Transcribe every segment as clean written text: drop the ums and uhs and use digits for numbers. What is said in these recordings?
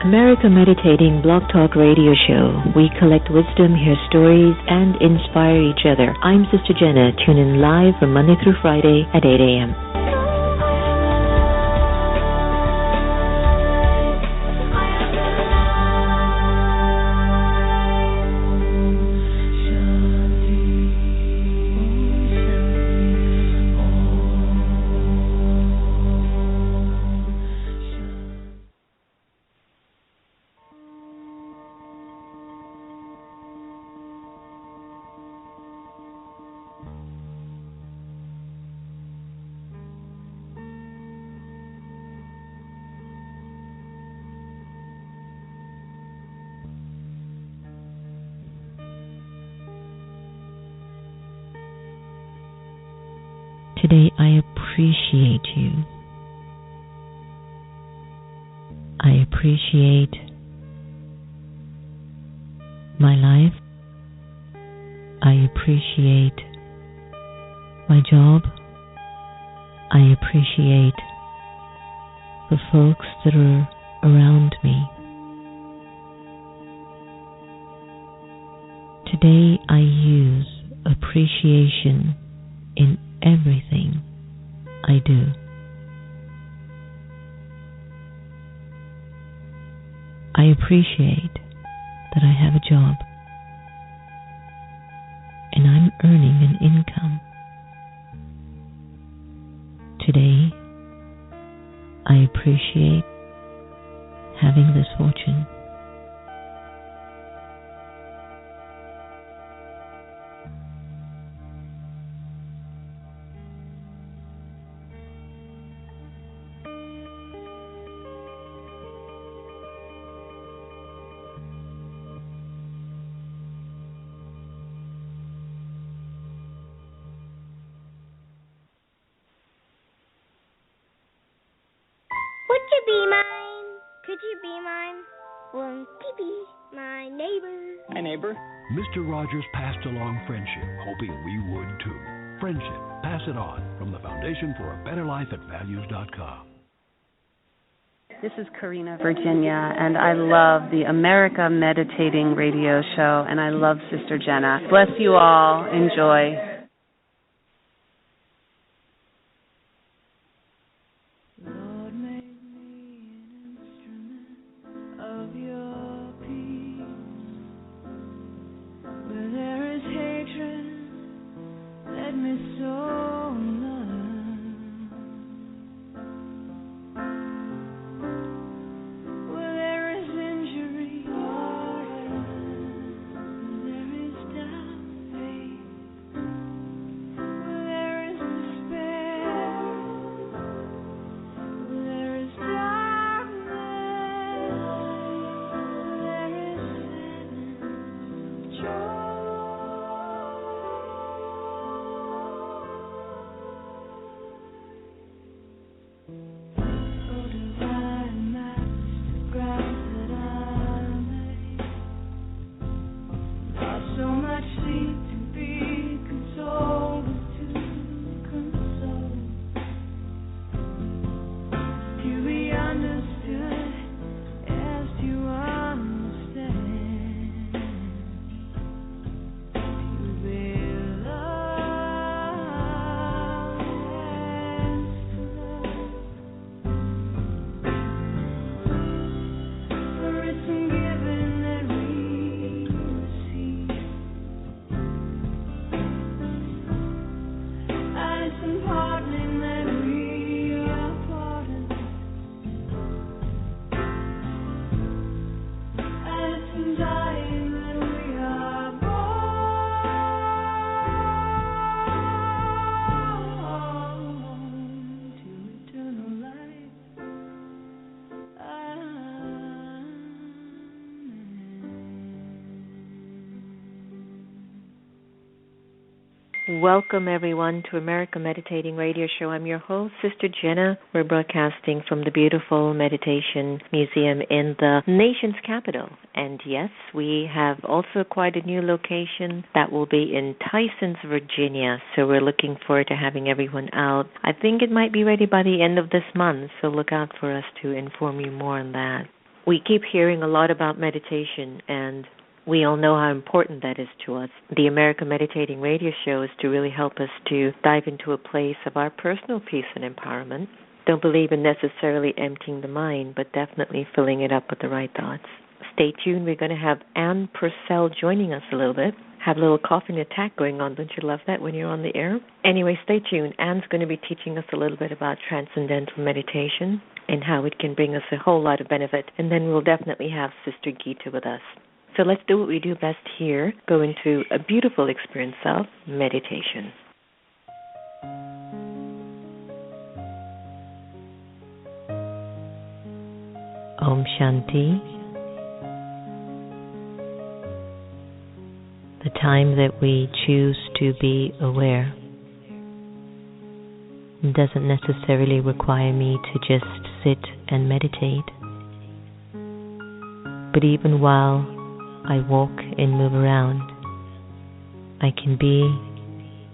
America Meditating Blog Talk Radio Show. We collect wisdom, hear stories, and inspire each other. I'm Sister Jenna. Tune in live from Monday through Friday at 8 a.m. Today, I appreciate you. I appreciate my life. I appreciate my job. I appreciate the folks that are around me. Today, I use appreciation in everything I do. I appreciate that I have a job and I'm earning an income. Today, I appreciate having this fortune. Would you be mine? Could you be mine? Won't you be my neighbor? Hi, neighbor. Mr. Rogers passed along friendship, hoping we would too. Friendship, pass it on, from the Foundation for a Better Life at Values.com. This is Karina, Virginia, and I love the America Meditating Radio Show, and I love Sister Jenna. Bless you all. Enjoy. Welcome, everyone, to America Meditating Radio Show. I'm your host, Sister Jenna. We're broadcasting from the beautiful Meditation Museum in the nation's capital. And yes, we have also acquired a new location that will be in Tysons, Virginia. So we're looking forward to having everyone out. I think it might be ready by the end of this month, so look out for us to inform you more on that. We keep hearing a lot about meditation, and we all know how important that is to us. The American Meditating Radio Show is to really help us to dive into a place of our personal peace and empowerment. Don't believe in necessarily emptying the mind, but definitely filling it up with the right thoughts. Stay tuned. We're going to have Ann Purcell joining us a little bit. Have a little coughing attack going on. Don't you love that when you're on the air? Anyway, stay tuned. Ann's going to be teaching us a little bit about Transcendental Meditation and how it can bring us a whole lot of benefit. And then we'll definitely have Sister Gita with us. So let's do what we do best here, go into a beautiful experience of meditation. Om Shanti. The time that we choose to be aware doesn't necessarily require me to just sit and meditate. But even while I walk and move around, I can be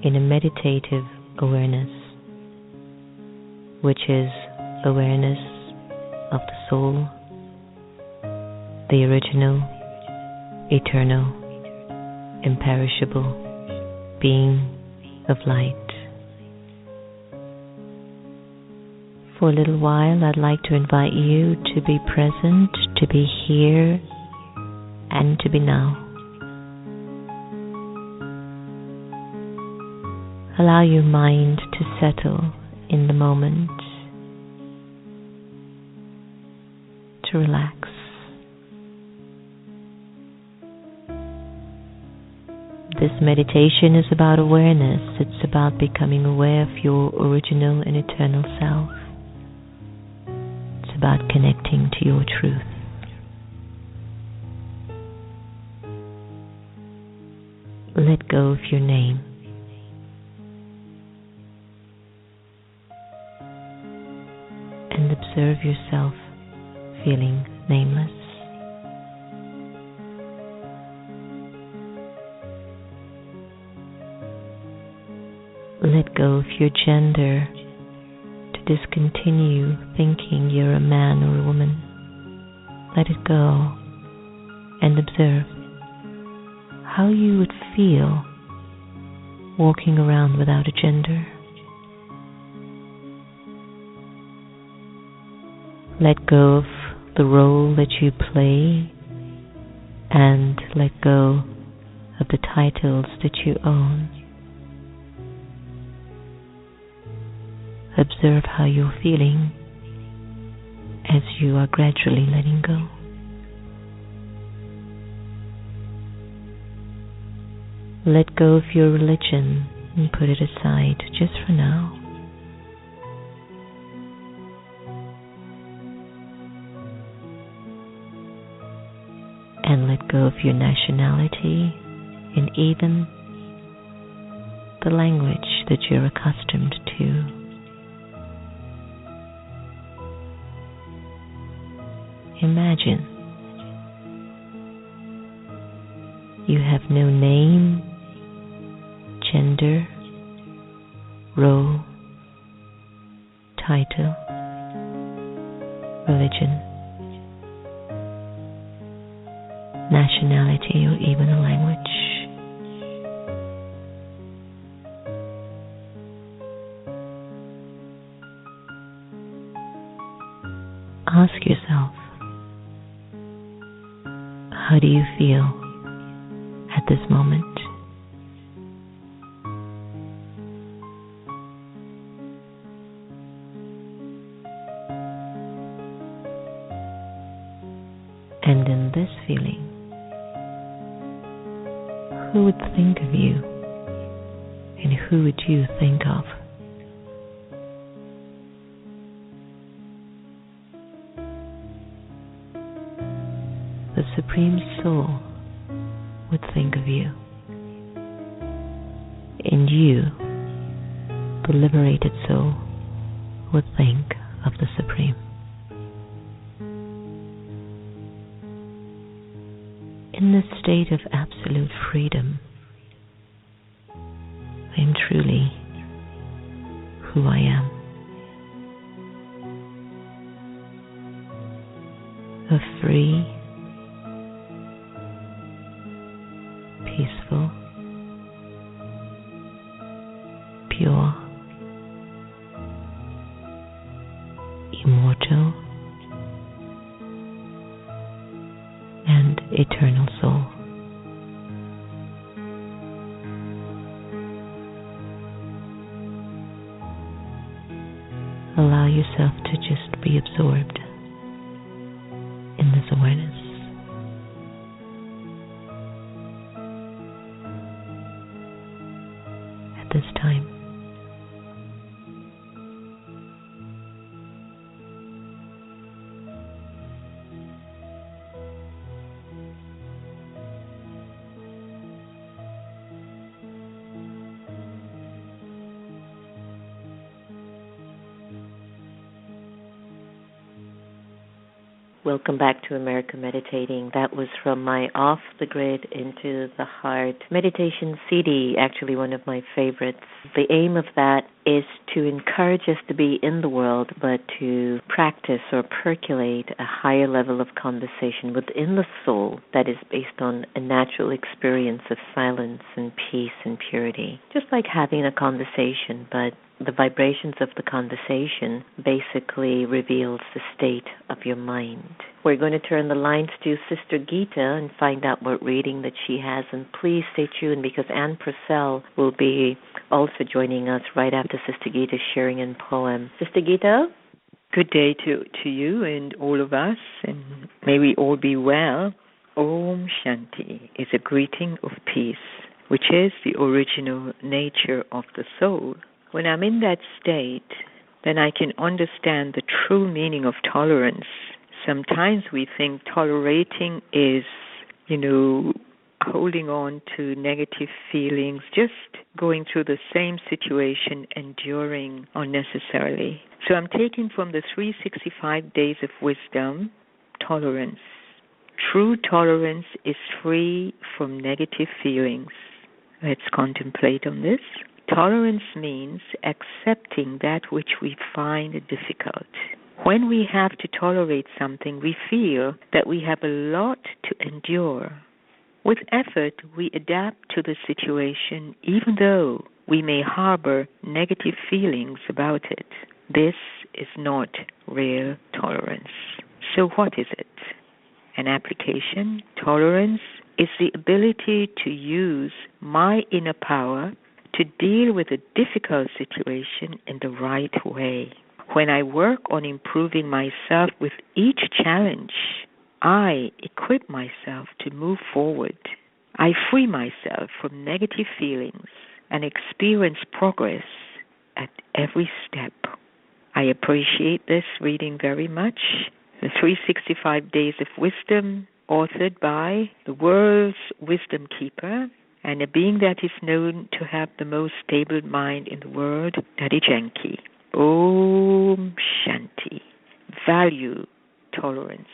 in a meditative awareness, which is awareness of the soul, the original, eternal, imperishable being of light. For a little while, I'd like to invite you to be present, to be here, and to be now. Allow your mind to settle in the moment, to relax. This meditation is about awareness. It's about becoming aware of your original and eternal self. It's about connecting to your truth. Let go of your name. And observe yourself feeling nameless. Let go of your gender, to discontinue thinking you're a man or a woman. Let it go and observe how you would feel walking around without a gender. Let go of the role that you play and let go of the titles that you own. Observe how you're feeling as you are gradually letting go. Let go of your religion and put it aside just for now. And let go of your nationality and even the language that you're accustomed to. Imagine you have no name, gender, role, title, religion, nationality, or even a language. Ask yourself, how do you feel at this moment? And in this feeling, who would think of you and who would you think of? The Supreme Soul would think of you, and you, the liberated soul, would think of the Supreme. In this state of absolute freedom, I am truly who I am. A free, peaceful, pure, immortal, and eternal soul. Allow yourself to just be absorbed in this awareness. At this time. Welcome back to America Meditating. That was from my Off the Grid Into the Heart meditation CD, actually one of my favorites. The aim of that is to encourage us to be in the world, but to practice or percolate a higher level of conversation within the soul that is based on a natural experience of silence and peace and purity. Just like having a conversation, but the vibrations of the conversation basically reveals the state of your mind. We're going to turn the lines to Sister Gita and find out what reading that she has. And please stay tuned because Ann Purcell will be also joining us right after Sister Gita's sharing in poem. Sister Gita? Good day to you and all of us, and may we all be well. Om Shanti is a greeting of peace, which is the original nature of the soul. When I'm in that state, then I can understand the true meaning of tolerance. Sometimes we think tolerating is, holding on to negative feelings, just going through the same situation, enduring unnecessarily. So I'm taking from the 365 Days of Wisdom, tolerance. True tolerance is free from negative feelings. Let's contemplate on this. Tolerance means accepting that which we find difficult. When we have to tolerate something, we feel that we have a lot to endure. With effort, we adapt to the situation even though we may harbor negative feelings about it. This is not real tolerance. So what is it? An application. Tolerance is the ability to use my inner power to deal with a difficult situation in the right way. When I work on improving myself with each challenge, I equip myself to move forward. I free myself from negative feelings and experience progress at every step. I appreciate this reading very much. The 365 Days of Wisdom, authored by the world's wisdom keeper, and a being that is known to have the most stable mind in the world, Daddy Yankee. Om Shanti. Value tolerance.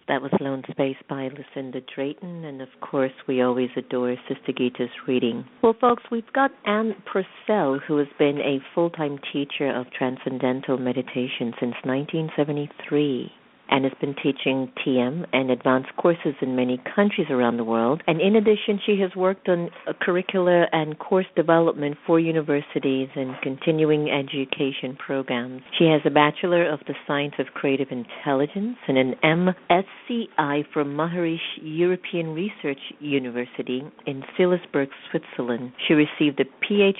That was Lone Space by Lucinda Drayton, and of course we always adore Sister Gita's reading. Well, folks, we've got Ann Purcell, who has been a full-time teacher of Transcendental Meditation since 1973. And has been teaching TM and advanced courses in many countries around the world. And in addition, she has worked on curricula and course development for universities and continuing education programs. She has a Bachelor of the Science of Creative Intelligence and an MSCI from Maharishi European Research University in Philipsburg, Switzerland. She received a PhD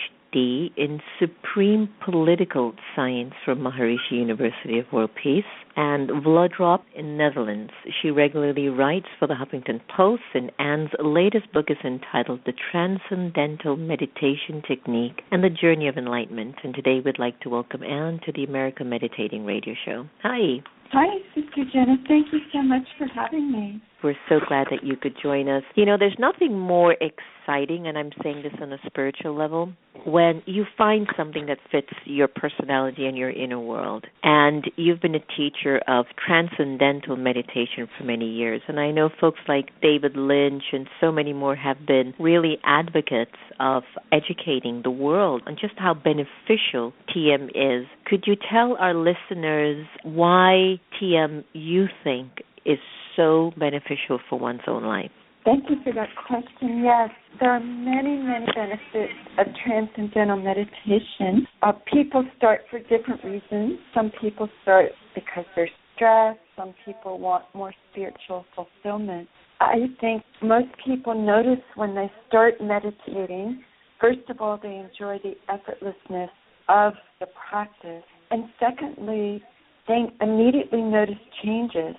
in Supreme Political Science from Maharishi University of World Peace and Vlodrop in Netherlands. She regularly writes for the Huffington Post, and Anne's latest book is entitled The Transcendental Meditation Technique and the Journey of Enlightenment. And today we'd like to welcome Anne to the America Meditating Radio Show. Hi. Hi, Sister Jenna. Thank you so much for having me. We're so glad that you could join us. You know, there's nothing more exciting, and I'm saying this on a spiritual level, when you find something that fits your personality and your inner world. And you've been a teacher of transcendental meditation for many years. And I know folks like David Lynch and so many more have been really advocates of educating the world on just how beneficial TM is. Could you tell our listeners why TM you think is so beneficial for one's own life? Thank you for that question. Yes, there are many, many benefits of transcendental meditation. People start for different reasons. Some people start because they're stressed. Some people want more spiritual fulfillment. I think most people notice when they start meditating, first of all, they enjoy the effortlessness of the practice. And secondly, they immediately notice changes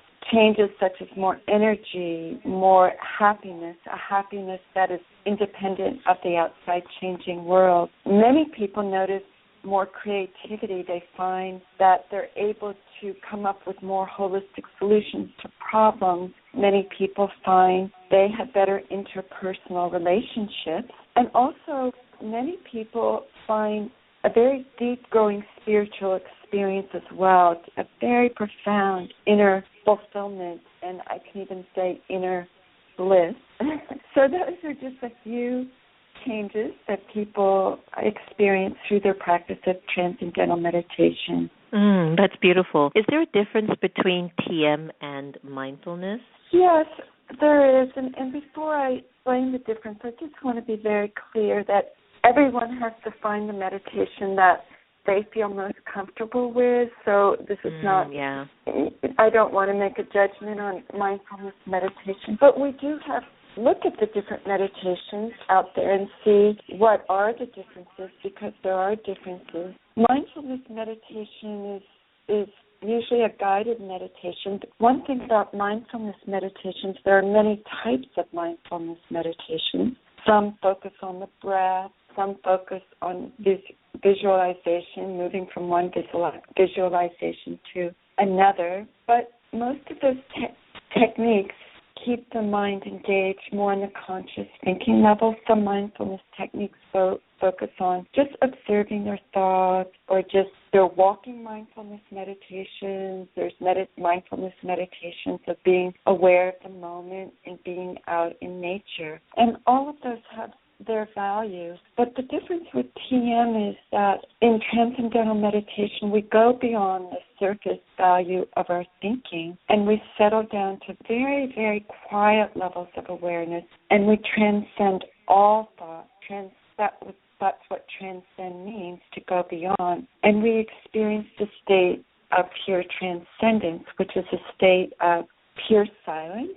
such as more energy, more happiness, a happiness that is independent of the outside changing world. Many people notice more creativity. They find that they're able to come up with more holistic solutions to problems. Many people find they have better interpersonal relationships. And also, many people find a very deep-going spiritual experience as well, a very profound inner fulfillment, and I can even say inner bliss. So those are just a few changes that people experience through their practice of transcendental meditation. That's beautiful. Is there a difference between TM and mindfulness? Yes, there is. And before I explain the difference, I just want to be very clear that everyone has to find the meditation that they feel most comfortable with. So this is not, I don't want to make a judgment on mindfulness meditation, but we do have look at the different meditations out there and see what are the differences, because there are differences. Mindfulness meditation is usually a guided meditation. One thing about mindfulness meditations, there are many types of mindfulness meditations. Some focus on the breath, some focus on visualization, moving from one visualization to another. But most of those techniques keep the mind engaged more on the conscious thinking level. Some mindfulness techniques focus on just observing their thoughts, or just their walking mindfulness meditations. There's mindfulness meditations of being aware of the moment and being out in nature. And all of those have their value. But the difference with TM is that in Transcendental Meditation, we go beyond the surface value of our thinking, and we settle down to very, very quiet levels of awareness, and we transcend all thought. That's what transcend means, to go beyond. And we experience the state of pure transcendence, which is a state of pure silence,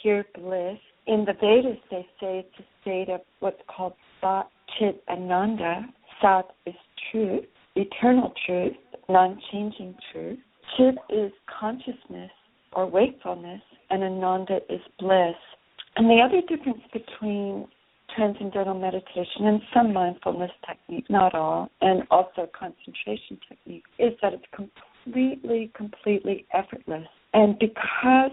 pure bliss. In the Vedas, they say it's a state of what's called Sat Chit Ananda. Sat is truth, eternal truth, non-changing truth. Chit is consciousness or wakefulness, and Ananda is bliss. And the other difference between Transcendental Meditation and some mindfulness techniques, not all, and also concentration techniques, is that it's completely effortless. And because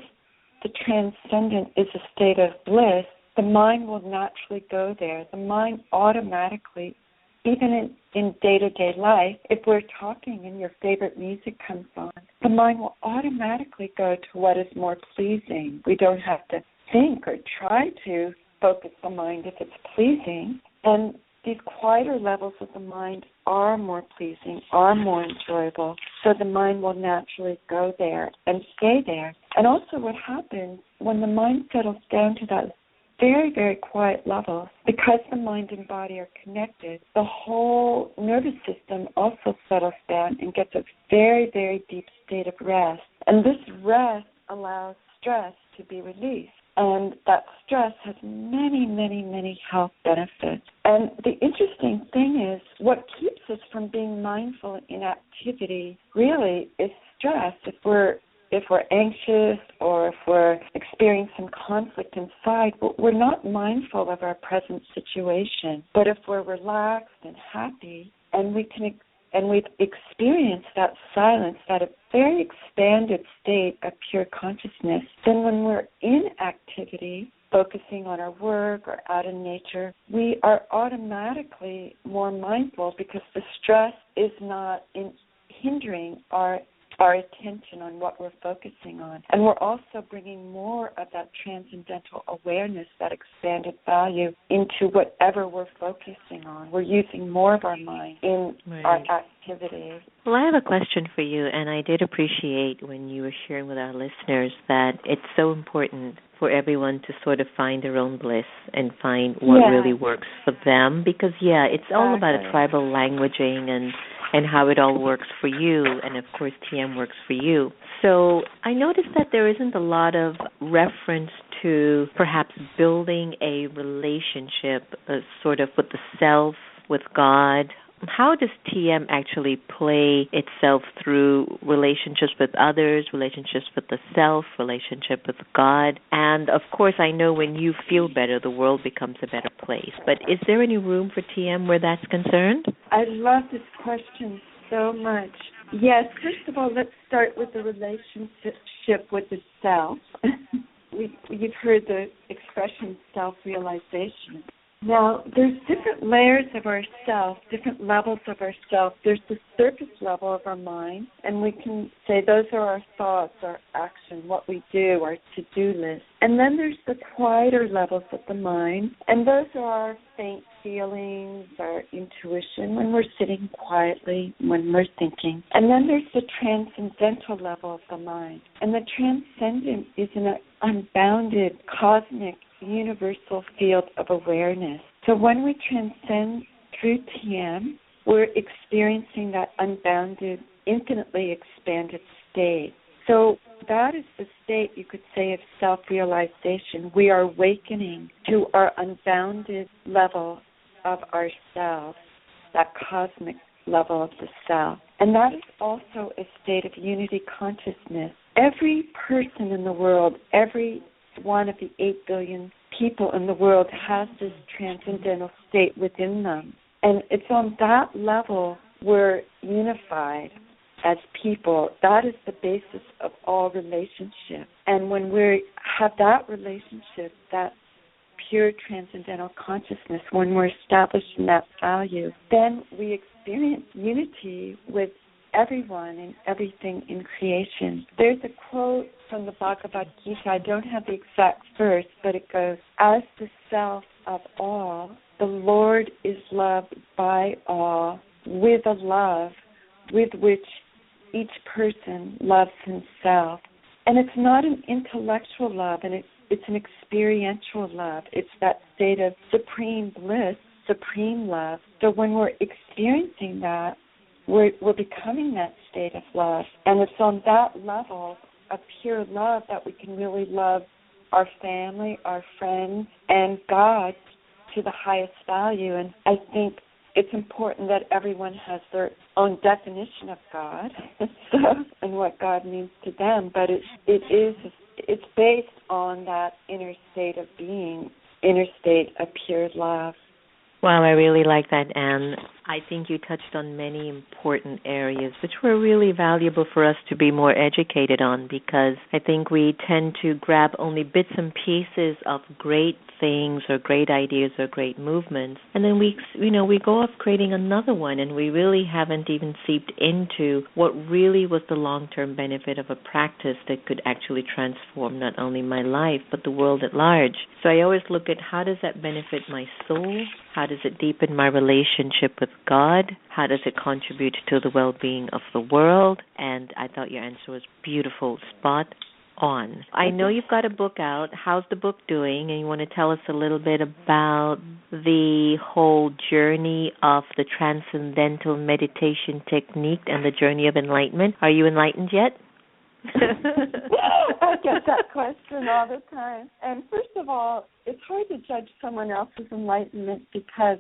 the transcendent is a state of bliss, the mind will naturally go there. The mind automatically, even in day-to-day life, if we're talking and your favorite music comes on, the mind will automatically go to what is more pleasing. We don't have to think or try to focus the mind if it's pleasing. And these quieter levels of the mind are more pleasing, are more enjoyable, so the mind will naturally go there and stay there. And also what happens when the mind settles down to that very, very quiet level, because the mind and body are connected, the whole nervous system also settles down and gets a very, very deep state of rest. And this rest allows stress to be released. And that stress has many, many, many health benefits. And the interesting thing is, what keeps us from being mindful in activity really is stress. If we're anxious or if we're experiencing conflict inside, we're not mindful of our present situation. But if we're relaxed and happy, and we've experienced that silence, that very expanded state of pure consciousness, then when we're in activity, focusing on our work or out in nature, we are automatically more mindful because the stress is not hindering our attention on what we're focusing on. And we're also bringing more of that transcendental awareness, that expanded value, into whatever we're focusing on. We're using more of our mind in our activities. Well, I have a question for you, and I did appreciate when you were sharing with our listeners that it's so important for everyone to sort of find their own bliss and find what really works for them, because, it's all about a tribal languaging and how it all works for you, and, of course, TM works for you. So I noticed that there isn't a lot of reference to perhaps building a relationship sort of with the self, with God. How does TM actually play itself through relationships with others, relationships with the self, relationship with God? And, of course, I know when you feel better, the world becomes a better place. But is there any room for TM where that's concerned? I love this question so much. Yes, first of all, let's start with the relationship with the self. You've heard the expression self-realization. Now, there's different layers of ourself, different levels of ourself. There's the surface level of our mind, and we can say those are our thoughts, our action, what we do, our to-do list. And then there's the quieter levels of the mind, and those are our faint feelings, our intuition, when we're sitting quietly, when we're thinking. And then there's the transcendental level of the mind. And the transcendent is an unbounded, cosmic, universal field of awareness. So when we transcend through TM, we're experiencing that unbounded, infinitely expanded state. So that is the state, you could say, of self-realization. We are awakening to our unbounded level of ourselves, that cosmic level of the self. And that is also a state of unity consciousness. Every person in the world, every one of the 8 billion people in the world has this transcendental state within them. And it's on that level we're unified as people. That is the basis of all relationships. And when we have that relationship, that pure transcendental consciousness, when we're established in that value, then we experience unity with everyone and everything in creation. There's a quote from the Bhagavad Gita. I don't have the exact verse, but it goes, as the self of all, the Lord is loved by all with a love with which each person loves himself. And it's not an intellectual love, and it's an experiential love. It's that state of supreme bliss, supreme love. So when we're experiencing that, we're becoming that state of love. And it's on that level of pure love that we can really love our family, our friends, and God to the highest value. And I think it's important that everyone has their own definition of God and what God means to them. But it's based on that inner state of being, inner state of pure love. Wow, I really like that, Anne. I think you touched on many important areas which were really valuable for us to be more educated on, because I think we tend to grab only bits and pieces of great things or great ideas or great movements, and then we go off creating another one, and we really haven't even seeped into what really was the long-term benefit of a practice that could actually transform not only my life but the world at large. So I always look at, how does that benefit my soul? How does it deepen my relationship with God? How does it contribute to the well-being of the world? And I thought your answer was beautiful, spot on. I know you've got a book out. How's the book doing? And you want to tell us a little bit about the whole journey of the Transcendental Meditation technique and the journey of enlightenment. Are you enlightened yet? I get that question all the time. And first of all, it's hard to judge someone else's enlightenment because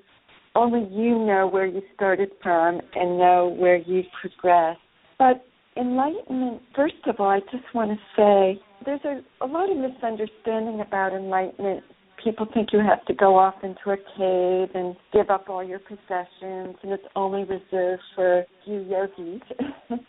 only you know where you started from and know where you've progressed. But enlightenment, first of all, I just want to say there's a lot of misunderstanding about enlightenment. People think you have to go off into a cave and give up all your possessions, and it's only reserved for a few yogis.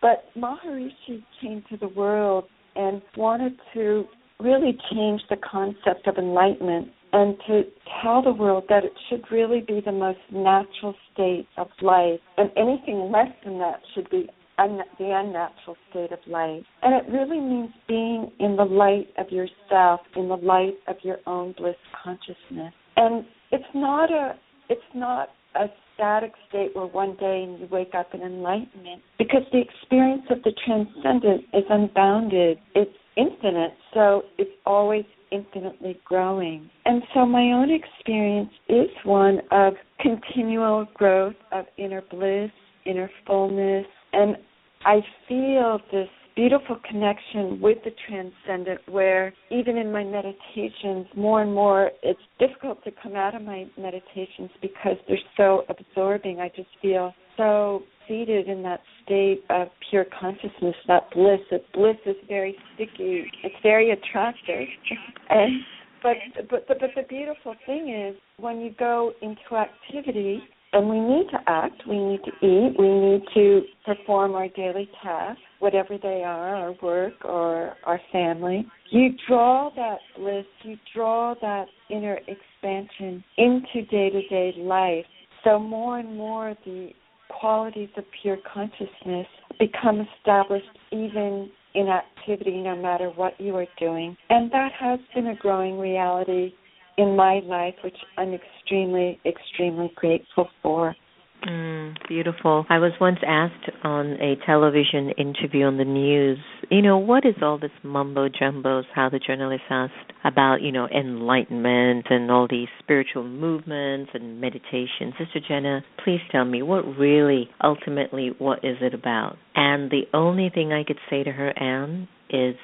But Maharishi came to the world and wanted to really change the concept of enlightenment and to tell the world that it should really be the most natural state of life, and anything less than that should be the unnatural state of life. And it really means being in the light of yourself, in the light of your own bliss consciousness. And it's not a static state where one day and you wake up in enlightenment, because the experience of the transcendent is unbounded. It's infinite, so it's always infinitely growing. And so my own experience is one of continual growth of inner bliss, inner fullness, and I feel this beautiful connection with the transcendent, where even in my meditations, more and more, it's difficult to come out of my meditations because they're so absorbing. I just feel so seated in that state of pure consciousness, that bliss. That bliss is very sticky. It's very attractive. But the beautiful thing is, when you go into activity, and we need to act, we need to eat, we need to perform our daily tasks, whatever they are, our work or our family. You draw that bliss, you draw that inner expansion into day-to-day life. So more and more the qualities of pure consciousness become established even in activity, no matter what you are doing. And that has been a growing reality in my life, which I'm extremely, extremely grateful for. Beautiful. I was once asked on a television interview on the news, what is all this mumbo-jumbo, how the journalist asked about, enlightenment and all these spiritual movements and meditation. Sister Jenna, please tell me, what is it about? And the only thing I could say to her, Anne, is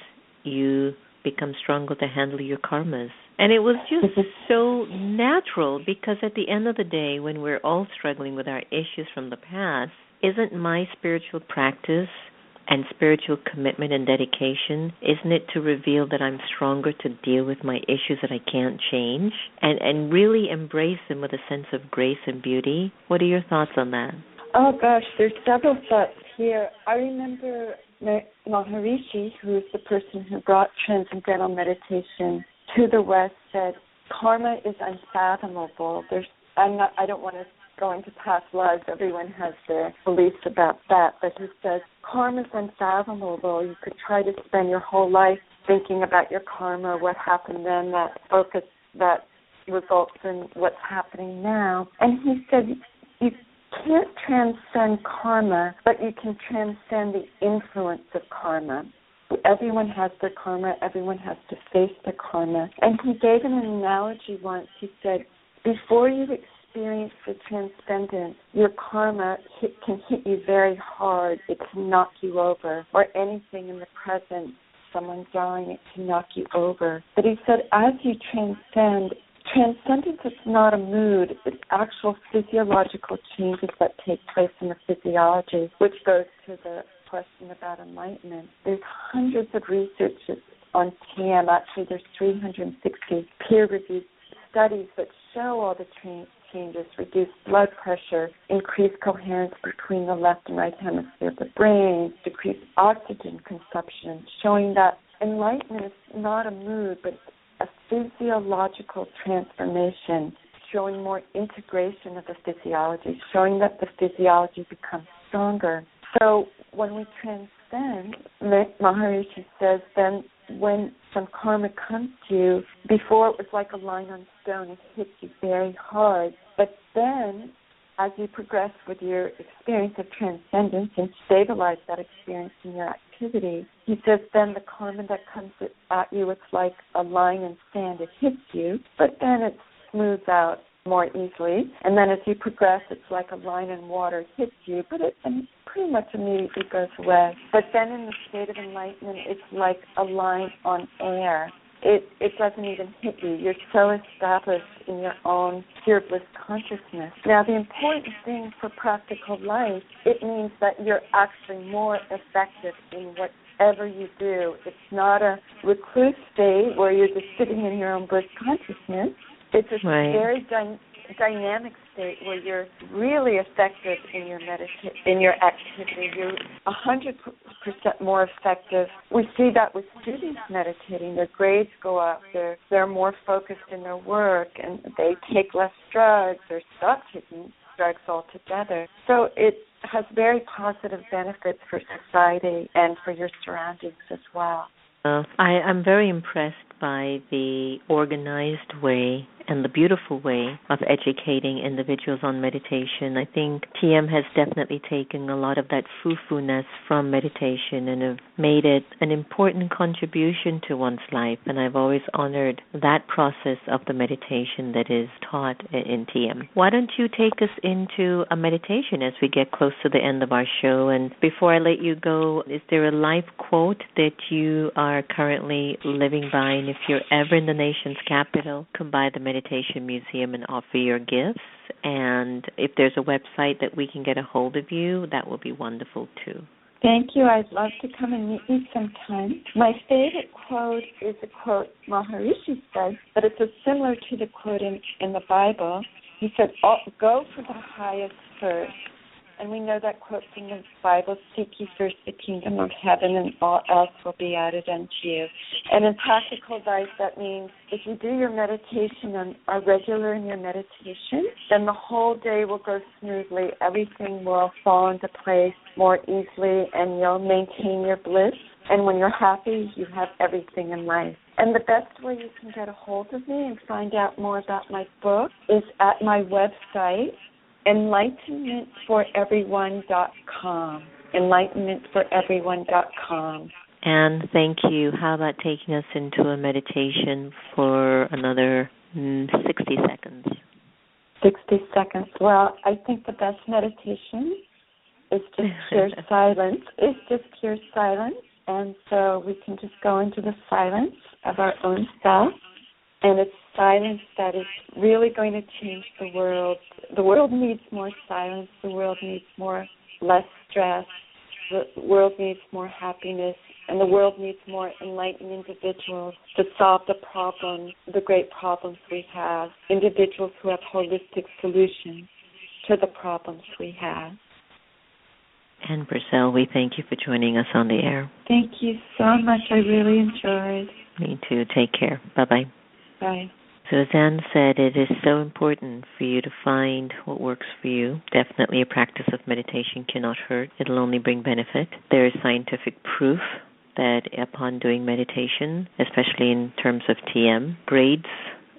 you become stronger to handle your karmas. And it was just so natural, because at the end of the day, when we're all struggling with our issues from the past, isn't my spiritual practice and spiritual commitment and dedication, isn't it to reveal that I'm stronger to deal with my issues that I can't change and really embrace them with a sense of grace and beauty? What are your thoughts on that? Oh, gosh, there's several thoughts here. I remember Maharishi, who is the person who brought Transcendental Meditation to the West, said, karma is unfathomable. I don't want to go into past lives. Everyone has their beliefs about that. But he says, karma is unfathomable. You could try to spend your whole life thinking about your karma, what happened then, that focus, that results in what's happening now. And he said, you can't transcend karma, but you can transcend the influence of karma. Everyone has their karma. Everyone has to face their karma. And he gave an analogy once. He said, before you experience the transcendent, your karma can hit you very hard. It can knock you over. Or anything in the present, someone dying, it can knock you over. But he said, as you transcend, transcendence is not a mood. It's actual physiological changes that take place in the physiology, which goes to the question about enlightenment. There's hundreds of researches on TM. Actually, there's 360 peer-reviewed studies that show all the changes, reduce blood pressure, increase coherence between the left and right hemisphere of the brain, decrease oxygen consumption, showing that enlightenment is not a mood, but a physiological transformation, showing more integration of the physiology, showing that the physiology becomes stronger. So when we transcend, Maharishi says, then when some karma comes to you, before it was like a line on stone, it hits you very hard. But then, as you progress with your experience of transcendence and stabilize that experience in your activity, he says then the karma that comes at you, it's like a line in sand. It hits you, but then it smooths out more easily. And then as you progress, it's like a line in water. It hits you, but it pretty much immediately goes away. But then in the state of enlightenment, it's like a line on air. It doesn't even hit you. You're so established in your own pure bliss consciousness. Now, the important thing for practical life, it means that you're actually more effective in whatever you do. It's not a recluse state where you're just sitting in your own bliss consciousness. It's a very dynamic state where you're really effective in your activity. You're 100% more effective. We see that with students meditating. Their grades go up. They're more focused in their work, and they take less drugs or stop taking drugs altogether. So it has very positive benefits for society and for your surroundings as well. I'm very impressed by the organized way and the beautiful way of educating individuals on meditation. I think TM has definitely taken a lot of that foo-foo-ness from meditation and have made it an important contribution to one's life. And I've always honored that process of the meditation that is taught in TM. Why don't you take us into a meditation as we get close to the end of our show? And before I let you go, is there a life quote that you are currently living by? And if you're ever in the nation's capital, come by the Meditation Museum and offer your gifts. And if there's a website that we can get a hold of you, that will be wonderful too. Thank you. I'd love to come and meet you sometime. My favorite quote is a quote Maharishi says, but it's similar to the quote in the Bible. He said, go for the highest first. And we know that quote from the Bible, seek ye first the kingdom of heaven and all else will be added unto you. And in practical life, that means if you do your meditation and are regular in your meditation, then the whole day will go smoothly. Everything will fall into place more easily and you'll maintain your bliss. And when you're happy, you have everything in life. And the best way you can get a hold of me and find out more about my book is at my website, enlightenmentforeveryone.com. enlightenmentforeveryone.com. And thank you. How about taking us into a meditation for another 60 seconds? 60 seconds. Well, I think the best meditation is just pure silence. It's just pure silence. And so we can just go into the silence of our own self. And it's silence that is really going to change the world. The world needs more silence. The world needs less stress. The world needs more happiness. And the world needs more enlightened individuals to solve the problems, the great problems we have. Individuals who have holistic solutions to the problems we have. Ann Purcell, we thank you for joining us on the air. Thank you so much. I really enjoyed. Me too. Take care. Bye-bye. Bye. So as Ann said, it is so important for you to find what works for you. Definitely a practice of meditation cannot hurt. It'll only bring benefit. There is scientific proof that upon doing meditation, especially in terms of TM, grades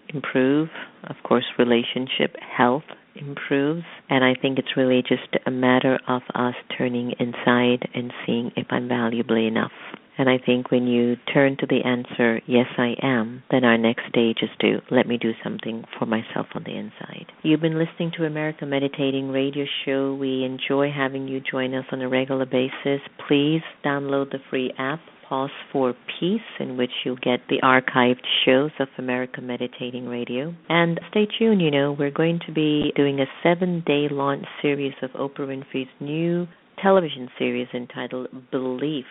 improve. Of course, relationship health improves. And I think it's really just a matter of us turning inside and seeing if I'm valuable enough. And I think when you turn to the answer, yes, I am, then our next stage is to let me do something for myself on the inside. You've been listening to America Meditating Radio Show. We enjoy having you join us on a regular basis. Please download the free app, Pause for Peace, in which you'll get the archived shows of America Meditating Radio. And stay tuned, we're going to be doing a 7-day launch series of Oprah Winfrey's new television series entitled Belief.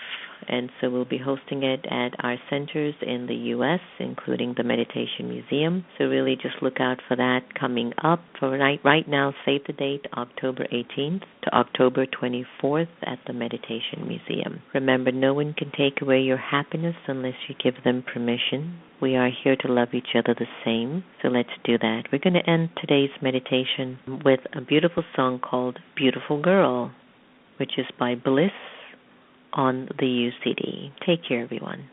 And so we'll be hosting it at our centers in the U.S., including the Meditation Museum. So really just look out for that coming up. For right now, save the date, October 18th to October 24th at the Meditation Museum. Remember, no one can take away your happiness unless you give them permission. We are here to love each other the same, so let's do that. We're going to end today's meditation with a beautiful song called Beautiful Girl, which is by Bliss on the UCD. Take care, everyone.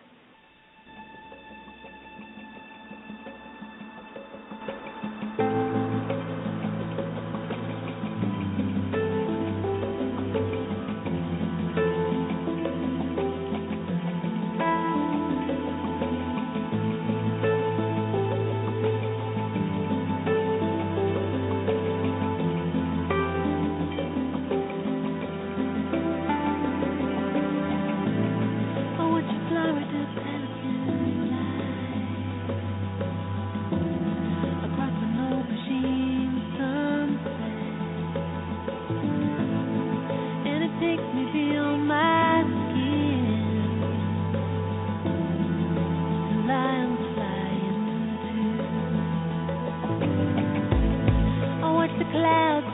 Clouds